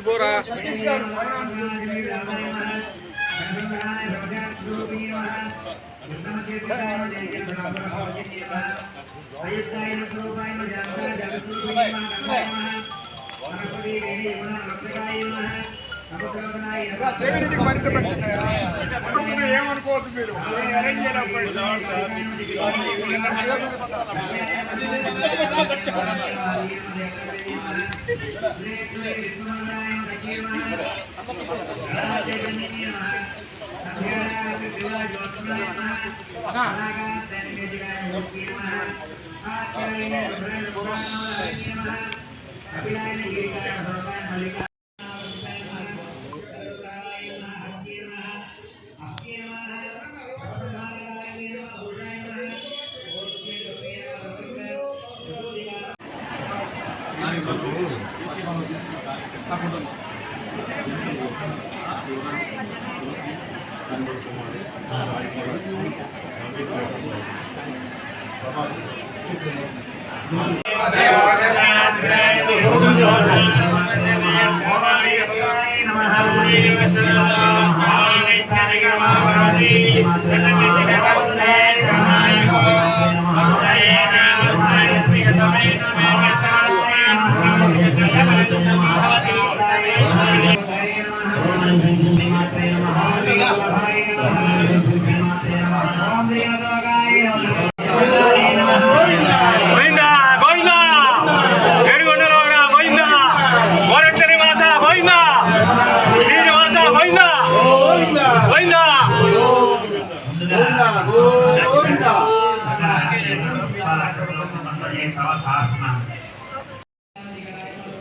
పోరా ఏమనుకోవద్దు మీరు అరేంజ్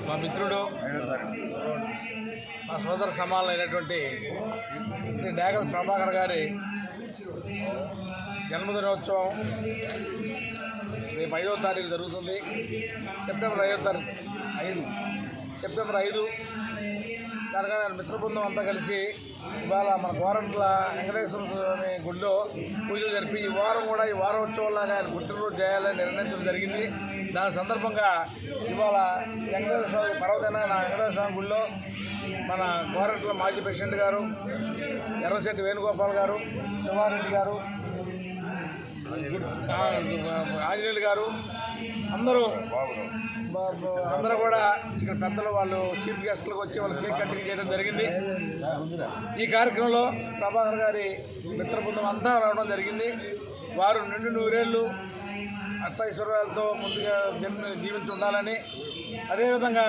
మా మిత్రుడు మా సోదర సమానమైనటువంటి శ్రీ డేగల ప్రభాకర్ గారి జన్మదినోత్సవం రేపు 5వ తారీఖు జరుగుతుంది. సెప్టెంబర్ 5 దానికన్నా మిత్ర బృందం అంతా కలిసి ఇవాళ మన గోరంట్ల వెంకటేశ్వర స్వామి గుడిలో పూజలు జరిపి ఈ వారోత్సవంలాగా ఆయన పుట్టినరోజు చేయాలని నిర్ణయించడం జరిగింది. దాని సందర్భంగా ఇవాళ వెంకటేశ్వర స్వామి పర్వతైన వెంకటేశ్వర స్వామి గుడిలో మన గోరంట్ల మాజీ ప్రెసిడెంట్ గారు ఎర్రశెట్టి వేణుగోపాల్ గారు, శివారెడ్డి గారు, ఆంజనేయులు గారు అందరూ కూడా ఇక్కడ పెద్దలు వాళ్ళు చీఫ్ గెస్ట్లకు వచ్చి వాళ్ళు కేక్ కటింగ్ చేయడం జరిగింది. ఈ కార్యక్రమంలో ప్రభాకర్ గారి మిత్ర బృందం అంతా రావడం జరిగింది. వారు నిండు నూరేళ్ళు అష్టైశ్వర్యాలతో ముందుగా జీవించి ఉండాలని, అదేవిధంగా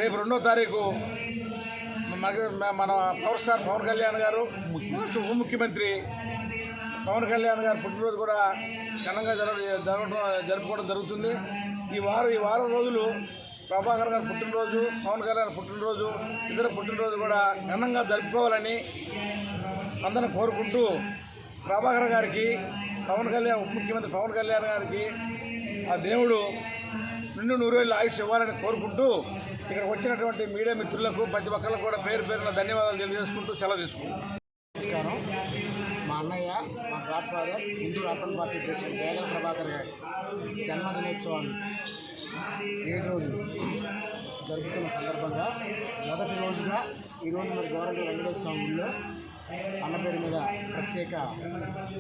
రేపు 2వ తారీఖు మన పవర్ స్టార్ పవన్ కళ్యాణ్ గారు, రాష్ట్ర ఉప ముఖ్యమంత్రి పవన్ కళ్యాణ్ గారి పుట్టినరోజు కూడా ఘనంగా జరుపుకోవడం జరుగుతుంది. ఈ వారం రోజులు ప్రభాకర్ గారి పుట్టినరోజు, పవన్ కళ్యాణ్ పుట్టినరోజు, ఇతర పుట్టినరోజు కూడా ఘనంగా జరుపుకోవాలని అందరం కోరుకుంటూ ప్రభాకర్ గారికి ఉప ముఖ్యమంత్రి పవన్ కళ్యాణ్ గారికి ఆ దేవుడు నిండు నూరేళ్ళు ఆయుష్ ఇవ్వాలని కోరుకుంటూ ఇక్కడికి వచ్చినటువంటి మీడియా మిత్రులకు ప్రతి ఒక్కరికి కూడా పేరున ధన్యవాదాలు తెలియజేసుకుంటూ సెలవు తీసుకుంటాం. నమస్కారం. మా అన్నయ్య, మా గాడ్ ఫాదర్ హిందూ రాష్ట్ర పార్టీ ప్రెసిడెంట్ డేగల ప్రభాకర్ గారి జన్మదినోత్సవాన్ని 7 రోజులు జరుపుతున్న సందర్భంగా మొదటి రోజుగా ఈరోజు మరి గోరంట్ల వెంకటేశ్వర స్వామి గుడిలో అన్న పేరు మీద ప్రత్యేక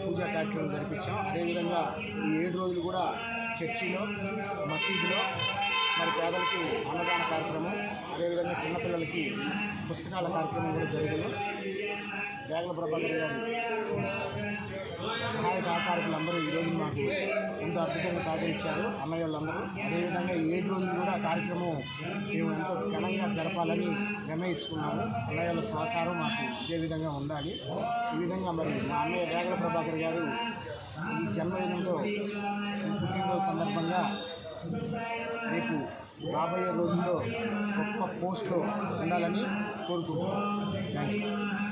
పూజా కార్యక్రమం జరిపించాం. అదేవిధంగా ఈ 7 రోజులు కూడా చర్చిలో, మసీదులో మరి పేదలకి అన్నదాన కార్యక్రమం, అదేవిధంగా చిన్నపిల్లలకి పుస్తకాల కార్యక్రమం కూడా జరిగింది. వేగల ప్రభాకర్ గారి సహాయ సహకారులందరూ ఈరోజు మాకు ఎంతో అద్భుతంగా సహకరించారు అన్నయ్య వాళ్ళందరూ. అదేవిధంగా ఈ 7 రోజులు కూడా కార్యక్రమం మేము ఎంతో ఘనంగా జరపాలని నిర్ణయించుకున్నాము. అన్నయ్య వాళ్ళ సహకారం మాకు ఇదే విధంగా ఉండాలి. ఈ విధంగా మరి మా అన్నయ్య వేగల ప్రభాకర్ గారు ఈ జన్మదినంతో ఈ పుట్టినరోజు సందర్భంగా రేపు రాబోయే రోజుల్లో గొప్ప పోస్ట్లో ఉండాలని కోరుకుంటున్నాను. Thank you.